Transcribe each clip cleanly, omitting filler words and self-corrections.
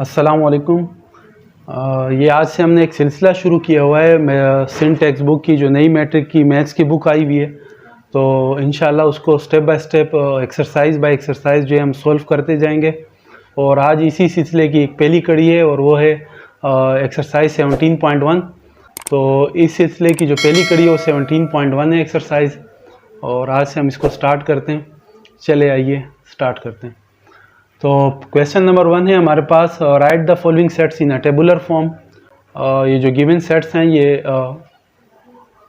अस्सलाम वालेकुम। ये आज से हमने एक सिलसिला शुरू किया हुआ है सिंध टेक्स्ट बुक की, जो नई मैट्रिक की मैथ्स की बुक आई हुई है। तो इंशाल्लाह उसको step by step exercise by exercise जो है हम सॉल्व करते जाएंगे। और आज इसी सिलसिले की एक पहली कड़ी है और वो है एक्सरसाइज 17.1। तो इस सिलसिले की जो पहली कड़ी है वो 17.1 है एक्सरसाइज, और आज से हम इसको स्टार्ट करते हैं। चले आइए स्टार्ट करते हैं। तो क्वेश्चन नंबर 1 है हमारे पास, write the following sets in a tabular form. ये जो गिवन सेट्स हैं ये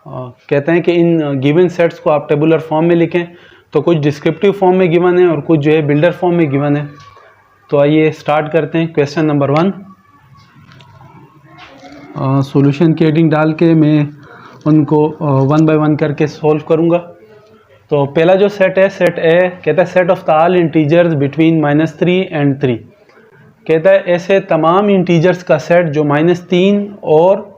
कहते हैं कि इन गिवन सेट्स को आप टेबुलर फॉर्म में लिखें। तो कुछ डिस्क्रिप्टिव फॉर्म में गिवन है और कुछ जो है बिल्डर फॉर्म में गिवन है। तो आइए स्टार्ट करते हैं। क्वेश्चन नंबर 1 सॉल्यूशन की हेडिंग डाल के मैं उनको 1 बाय 1 करके सॉल्व करूँगा। तो पहला जो सेट है, सेट ए, कहता है set of the all integers between -3 and 3। कहता है ऐसे तमाम इंटीजर्स का सेट जो -3 और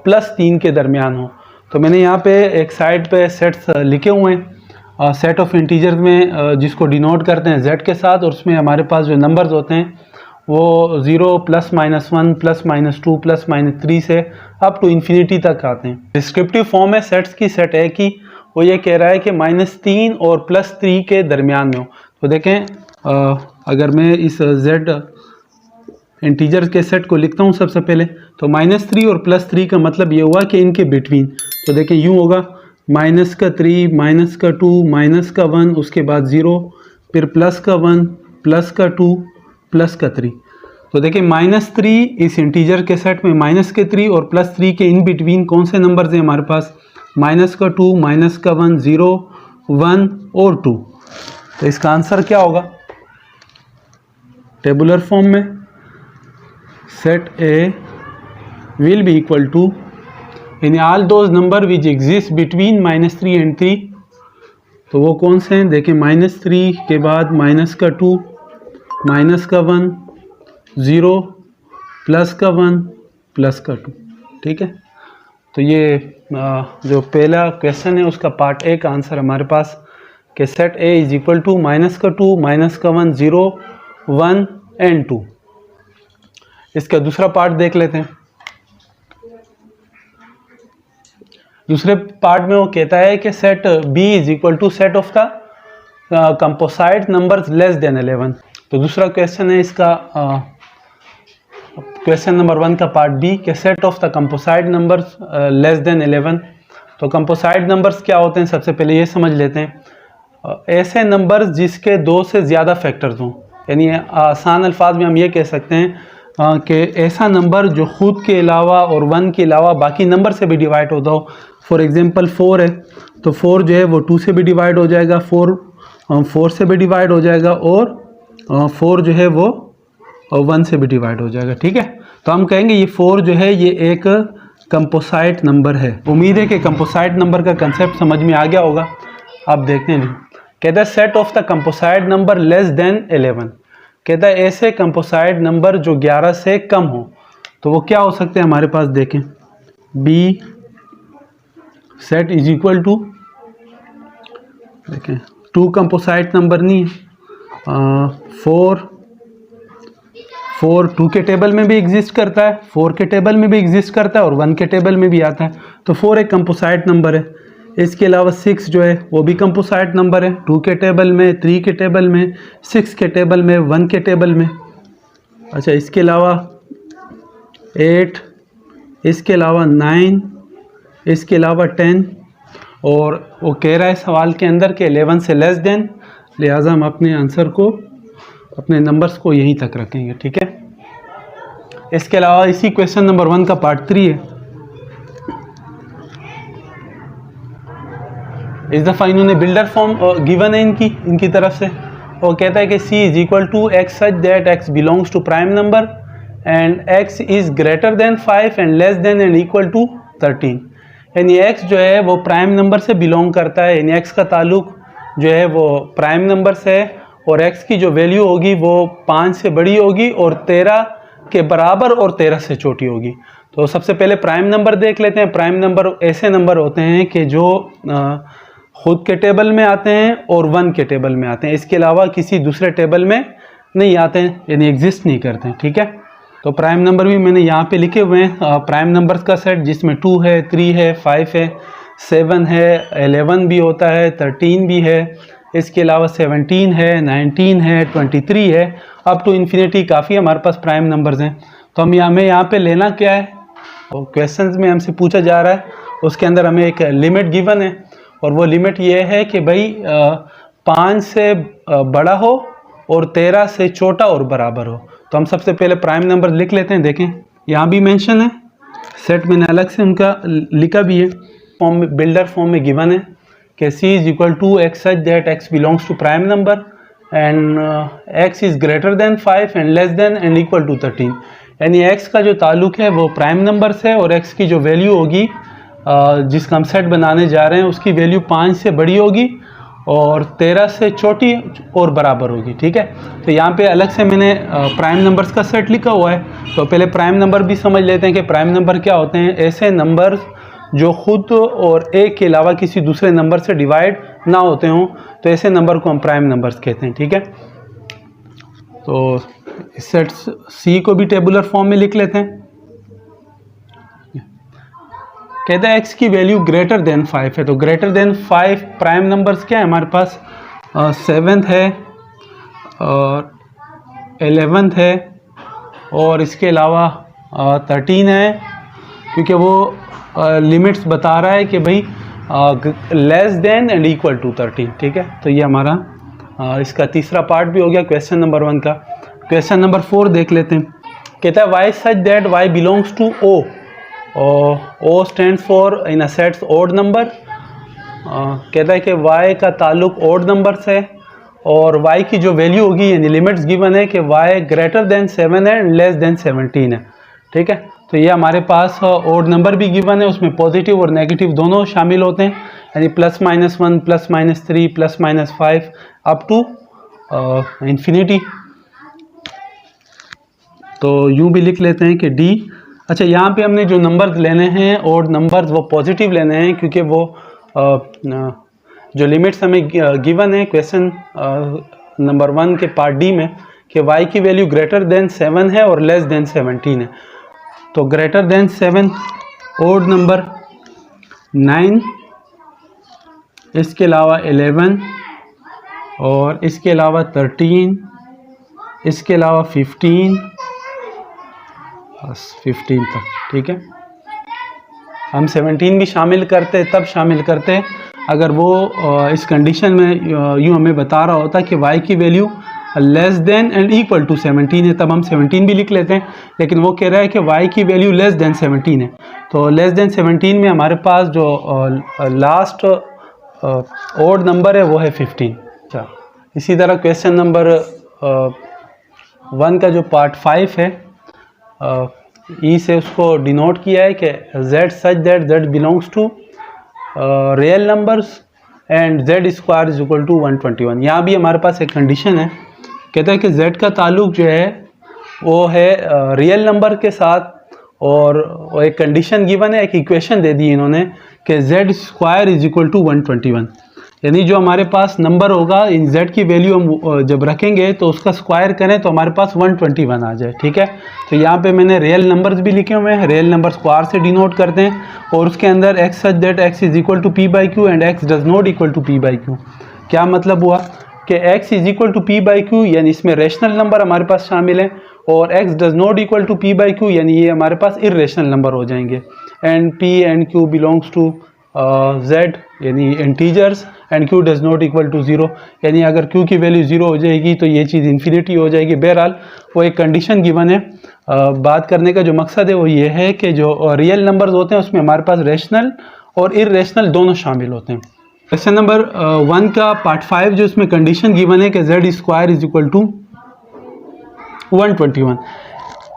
+3 के दरमियान हो। तो मैंने यहाँ पे एक साइड पे सेट्स लिखे हुए हैं सेट ऑफ इंटीजर्स में, जिसको डिनोट करते हैं z के साथ, और उसमें हमारे पास जो नंबर्स होते हैं वो 0 +-1 +-2 +-3 से अप टू इन्फिनिटी तक आते हैं। डिस्क्रिप्टिव फॉर्म है सेट्स की, सेट ए की। वो ये कह रहा है कि -3 और +3 के दरमियान में हो। तो देखें, अगर मैं इस z इंटीजर के सेट को लिखता हूँ सबसे पहले, तो -3 और +3 का मतलब ये हुआ कि इनके बिटवीन। तो देखें यूँ होगा, -3 -2 -1, उसके बाद 0, फिर +1 +2 +3। तो देखिए -3 इस इंटीजर के सेट में, -3 और +3 के इन बिटवीन कौन से नंबर्स हैं हमारे पास? -2 -1 0 1 और 2। तो इसका आंसर क्या होगा? टेबुलर फॉर्म में set A will be equal to in all those number which exist between -3 and 3। तो वो कौन से हैं? देखें, -3 के बाद -2 -1 0 +1 +2। ठीक है। तो ये जो पहला क्वेश्चन है उसका पार्ट ए का आंसर हमारे पास कि set A is equal to -2 -1 0 1 and 2। इसका दूसरा पार्ट देख लेते हैं। दूसरे पार्ट में वो कहता है कि set B is equal to set of the composite numbers less than 11। तो दूसरा क्वेश्चन है इसका क्वेश्चन नंबर 1 का पार्ट बी के set of the composite numbers less than 11। तो कंपोसाइट नंबर्स क्या होते हैं, सबसे पहले ये समझ लेते हैं। ऐसे नंबर्स जिसके 2 से ज़्यादा फैक्टर्स हों, यानी आसान अल्फाज में हम ये कह सकते हैं कि ऐसा नंबर जो खुद के अलावा और 1 के अलावा बाकी नंबर से भी डिवाइड होता हो। फॉर एग्जांपल 4 है, तो 4 जो है वो 2 से भी डिवाइड हो जाएगा, 4 से भी डिवाइड हो जाएगा, और 4 जो है वो 1 से भी डिवाइड हो जाएगा। ठीक है। तो हम कहेंगे ये 4 जो है ये एक कंपोसाइट नंबर है। उम्मीद है कि कंपोसाइट नंबर का कंसेप्ट समझ में आ गया होगा। अब देखते हैं, कहता है set of the composite number less than 11। कहता है ऐसे कंपोसाइट नंबर जो 11 से कम हो। तो वो क्या हो सकते हैं हमारे पास? देखें, B set is equal to, देखें 2 कंपोसाइट नंबर नहीं है, 4 2 के टेबल में भी एग्जिस्ट करता है, 4 के टेबल में भी एग्जिस्ट करता है, और 1 के टेबल में भी आता है। तो 4 एक कंपोसाइट नंबर है। इसके अलावा 6 जो है वो भी कंपोसाइट नंबर है, 2 के टेबल में, 3 के टेबल में, 6 के टेबल में, 1 के टेबल में। अच्छा, इसके अलावा 8, इसके अलावा 9, इसके अलावा 10, और वो कह रहा है सवाल के अंदर कि 11 से लेस देन, लिहाजा हम अपने आंसर को, अपने नंबर्स को यहीं तक रखेंगे। ठीक है। इसके अलावा इसी क्वेश्चन नंबर 1 का पार्ट 3 है। इस दफ़ा इन्होंने बिल्डर फॉर्म गिवन है इनकी तरफ से। वो कहता है कि c is equal to x such that x belongs to prime number and x is greater than 5 and less than and equal to 13। यानी x जो है वो प्राइम नंबर से बिलोंग करता है, यानी x का ताल्लुक जो है वो प्राइम नंबर से है, और x की जो वैल्यू होगी वो 5 से बड़ी होगी और 13 के बराबर और 13 से छोटी होगी। तो सबसे पहले प्राइम नंबर देख लेते हैं। प्राइम नंबर ऐसे नंबर होते हैं कि जो खुद के टेबल में आते हैं और 1 के टेबल में आते हैं, इसके अलावा किसी दूसरे टेबल में नहीं आते हैं, यानी एग्जिस्ट नहीं करते हैं, ठीक है। तो प्राइम नंबर भी मैंने यहाँ पे लिखे हुए हैं, प्राइम नंबर्स का सेट जिसमें 2 है, 3 है, 5 है, 7 है, 11 भी होता है, 13 भी है, इसके अलावा 17 है, 19 है, 23 है, अप टू इन्फिनिटी काफ़ी हमारे पास प्राइम नंबर्स हैं। तो हमें यहाँ पे लेना क्या है, और क्वेश्चंस में हमसे पूछा जा रहा है, उसके अंदर हमें एक लिमिट गिवन है, और वो लिमिट ये है कि भाई 5 से बड़ा हो और 13 से छोटा और बराबर हो। तो हम सबसे पहले प्राइम नंबर लिख लेते हैं। देखें यहाँ भी मेंशन है, सेट मैंने अलग से उनका लिखा भी है, फॉर्म में, बिल्डर फॉर्म में गिवन है कि C is equal to x such that x belongs to prime number and x is greater than 5 and less than and equal to 13। यानी x का जो ताल्लुक है वो प्राइम नंबर से है, और x की जो वैल्यू होगी जिसका हम सेट बनाने जा रहे हैं उसकी वैल्यू 5 से बड़ी होगी और 13 से छोटी और बराबर होगी, ठीक है। तो यहाँ पे अलग से मैंने प्राइम नंबर्स का सेट लिखा हुआ है। तो पहले प्राइम नंबर भी समझ लेते हैं कि प्राइम नंबर क्या होते हैं। ऐसे नंबर जो खुद और एक के अलावा किसी दूसरे नंबर से डिवाइड ना होते हों, तो ऐसे नंबर को हम प्राइम नंबर्स कहते हैं, ठीक है। तो सेट सी को भी टेबुलर फॉर्म में लिख लेते हैं। कहता है x की वैल्यू ग्रेटर देन 5 है, तो ग्रेटर देन 5 प्राइम नंबर्स क्या है हमारे पास, 7 है और 11 है और इसके अलावा 13 है, क्योंकि वो लिमिट्स बता रहा है कि भाई less than and equal to 13, ठीक है। तो ये हमारा इसका तीसरा पार्ट भी हो गया क्वेश्चन नंबर 1 का। क्वेश्चन नंबर 4 देख लेते हैं। कहता है y such that y belongs to O, O stand for in a sets odd number. कहता है कि y का ताल्लुक ओड नंबर से है और y की जो वैल्यू होगी यानी लिमिट्स गिवन है कि y ग्रेटर देन 7 है एंड लेस देन 17 है, ठीक है। तो ये हमारे पास ओड नंबर भी गिवन है, उसमें पॉजिटिव और नेगेटिव दोनों शामिल होते हैं, यानी +-1, +-3, +-5 अप टू इन्फिनिटी। तो यूँ भी लिख लेते हैं कि D। अच्छा, यहाँ पे हमने जो नंबर लेने हैं ओड नंबर्स वो पॉजिटिव लेने हैं, क्योंकि वो जो लिमिट्स हमें गिवन है क्वेश्चन नंबर 1 के पार्ट डी में कि y की वैल्यू ग्रेटर देन 7 है और लेस देन 17 है। तो ग्रेटर देन 7 ओड नंबर 9, इसके अलावा 11 और इसके अलावा 13, इसके अलावा 15, बस 15 तक, ठीक है। हम 17 भी शामिल करते, तब शामिल करते अगर वो इस कंडीशन में यूँ हमें बता रहा होता कि y की value less than and equal to 17 है, तब हम 17 भी लिख लेते हैं। लेकिन वो कह रहा है कि y की वैल्यू लेस देन 17 है, तो लेस देन 17 में हमारे पास जो लास्ट ओड नंबर है वो है 15। अच्छा, इसी तरह क्वेश्चन नंबर 1 का जो पार्ट 5 है, ई से उसको डिनोट किया है कि z such that z belongs to real numbers and z square is equal to 121। यहाँ भी हमारे पास एक कंडीशन है, कहता है कि z का ताल्लुक जो है वो है रियल नंबर के साथ, और एक कंडीशन गिवन है, एक इक्वेशन दे दी इन्होंने कि z square is equal to 121। यानी जो हमारे पास नंबर होगा इन z की वैल्यू हम जब रखेंगे तो उसका स्क्वायर करें तो हमारे पास 121 आ जाए, ठीक है। तो यहाँ पे मैंने रियल नंबर्स भी लिखे हुए हैं, रियल नंबर स्क्वायर से डिनोट करते हैं, और उसके अंदर x such that x is equal to p by q and x does not equal to p by q. क्या मतलब हुआ कि x is equal to p by q, यानी इसमें रेशनल नंबर हमारे पास शामिल है, और x does not equal to p by q यानी ये हमारे पास इरेशनल नंबर हो जाएंगे। एंड p एंड q बिलोंग्स टू z यानी integers, and q does not equal to 0, यानी अगर q की वैल्यू 0 हो जाएगी तो ये चीज़ इन्फिनिटी हो जाएगी। बहरहाल वो एक कंडीशन गिवन है। बात करने का जो मकसद है वो ये है कि जो रियल नंबर्स होते हैं उसमें हमारे पास रेशनल और इरेशनल दोनों शामिल होते हैं। क्वेश्चन नंबर 1 का पार्ट 5 जो इसमें कंडीशन गिवन है कि z square is equal to 121,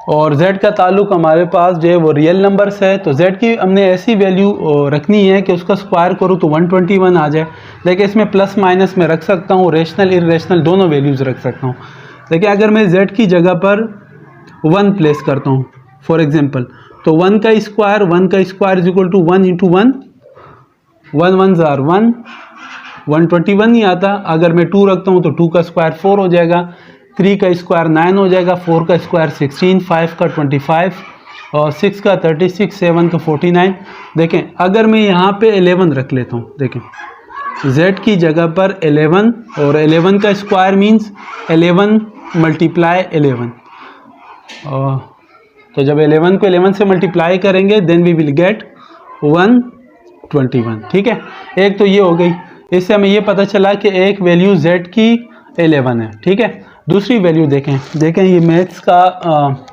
और z का ताल्लुक हमारे पास जो है वो रियल नंबर से है, तो z की हमने ऐसी वैल्यू रखनी है कि उसका स्क्वायर करूँ तो 121 आ जाए। लेकिन इसमें प्लस माइनस में रख सकता हूँ, रेशनल इरेशनल दोनों वैल्यूज़ रख सकता हूँ। लेकिन अगर मैं z की जगह पर 1 प्लेस करता हूँ फॉर एग्जांपल, तो 1 का square is equal to 1 into 1, 1 1 ज़ार 1, 121 नहीं आता। अगर मैं 2 रखता हूँ तो 2 का स्क्वायर 4 हो जाएगा, 3 का स्क्वायर 9 हो जाएगा, 4 का स्क्वायर 16, 5 का 25 और 6 का 36, 7 का 49। देखें अगर मैं यहाँ पे 11 रख लेता हूँ, देखें z की जगह पर 11 और 11 का स्क्वायर मीन्स 11 मल्टीप्लाई 11। तो जब 11 को 11 से मल्टीप्लाई करेंगे देन वी विल गेट 121। ठीक है, एक तो ये हो गई, इससे हमें ये पता चला कि एक वैल्यू z की 11 है। ठीक है, दूसरी वैल्यू देखें ये मैथ्स का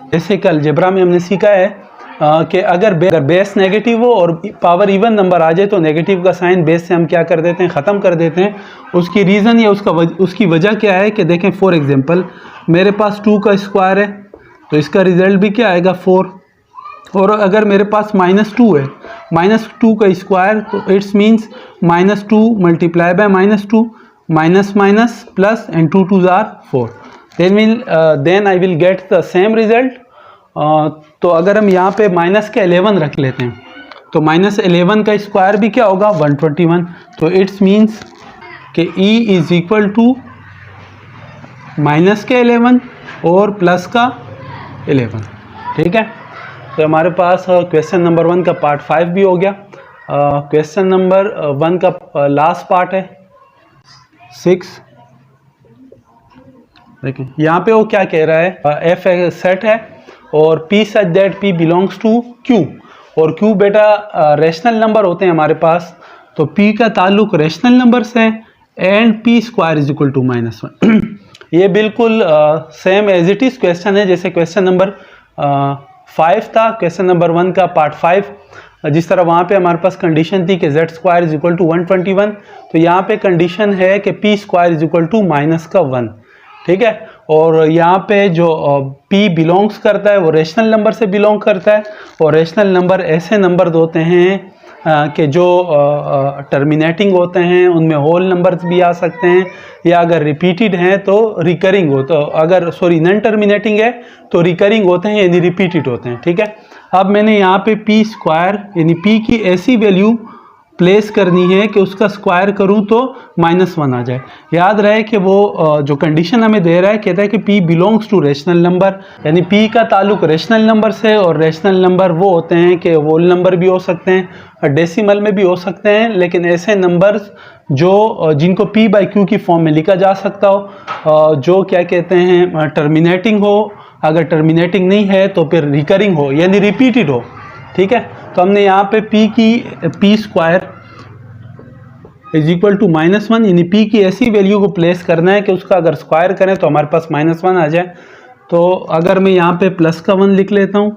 बेसिक अलजेब्रा में हमने सीखा है कि अगर बेस नेगेटिव हो और पावर इवन नंबर आ जाए तो नेगेटिव का साइन बेस से हम क्या कर देते हैं, ख़त्म कर देते हैं। उसकी रीज़न या उसकी वजह क्या है कि देखें फॉर एग्जांपल मेरे पास 2 का स्क्वायर है तो इसका रिजल्ट भी क्या आएगा 4, और अगर मेरे पास -2 है, -2 का स्क्वायर तो it's means -2 multiply by -2 minus minus plus and 2 2s are 4, then I will get the same result. तो अगर हम यहाँ पे माइनस के 11 रख लेते हैं तो -11 का स्क्वायर भी क्या होगा 121। तो इट्स मीन्स कि E is equal to minus के 11 और प्लस का 11। ठीक है, तो हमारे पास क्वेश्चन नंबर 1 का पार्ट 5 भी हो गया। क्वेश्चन नंबर 1 का लास्ट पार्ट है 6। देखिए यहाँ पे वो क्या कह रहा है, f एक सेट है और p such that p belongs to q, और q बेटा रेशनल नंबर होते हैं हमारे पास, तो p का ताल्लुक रेशनल नंबर से and p square is equal to -1। ये बिल्कुल same as it is question है जैसे क्वेश्चन नंबर 5 था, क्वेश्चन नंबर 1 का पार्ट 5। जिस तरह वहाँ पे हमारे पास कंडीशन थी कि z square is equal to 121, तो यहाँ पे कंडीशन है कि p square is equal to -1। ठीक है, और यहाँ पे जो p बिलोंग्स करता है वो रेशनल नंबर से बिलोंग करता है, और रेशनल नंबर ऐसे नंबर होते हैं कि जो टर्मिनेटिंग होते हैं, उनमें होल नंबर्स भी आ सकते हैं, या अगर रिपीटेड हैं तो रिकरिंग हो, तो अगर सॉरी नॉन टर्मिनेटिंग है तो रिकरिंग होते हैं यानी रिपीटेड होते हैं। ठीक है, अब मैंने यहाँ पे p स्क्वायर यानी p की ऐसी वैल्यू प्लेस करनी है कि उसका स्क्वायर करूं तो -1 आ जाए। याद रहे कि वो जो कंडीशन हमें दे रहा है, कहता है कि p belongs to rational number, यानी p का ताल्लुक रेशनल नंबर से, और रेशनल नंबर वो होते हैं कि होल नंबर भी हो सकते हैं, डेसिमल में भी हो सकते हैं, लेकिन ऐसे नंबर्स जो जिनको p बाई q की फॉर्म में लिखा जा सकता हो, जो क्या कहते हैं टर्मिनेटिंग हो, अगर टर्मिनेटिंग नहीं है तो फिर रिकरिंग हो यानी रिपीटेड हो। ठीक है, तो हमने यहाँ पे p square is equal to -1 यानी p की ऐसी वैल्यू को प्लेस करना है कि उसका अगर स्क्वायर करें तो हमारे पास -1 आ जाए। तो अगर मैं यहाँ पे प्लस का 1 लिख लेता हूँ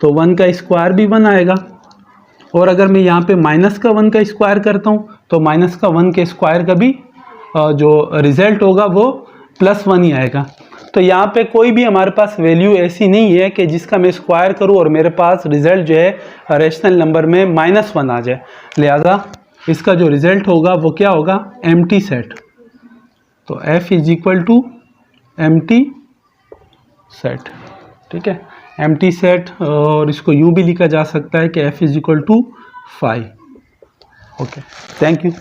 तो 1 का स्क्वायर भी 1 आएगा, और अगर मैं यहाँ पे माइनस का 1 का स्क्वायर करता हूँ तो माइनस का 1 के स्क्वायर का भी जो रिजल्ट होगा वो +1 ही आएगा। तो यहाँ पे कोई भी हमारे पास वैल्यू ऐसी नहीं है कि जिसका मैं स्क्वायर करूँ और मेरे पास रिजल्ट जो है रेशनल नंबर में -1 आ जाए, लिहाजा इसका जो रिजल्ट होगा वो क्या होगा एम्प्टी सेट। तो f is equal to empty set. ठीक है, एम्प्टी सेट, और इसको यूँ भी लिखा जा सकता है कि f is equal to 5। Okay, thank you.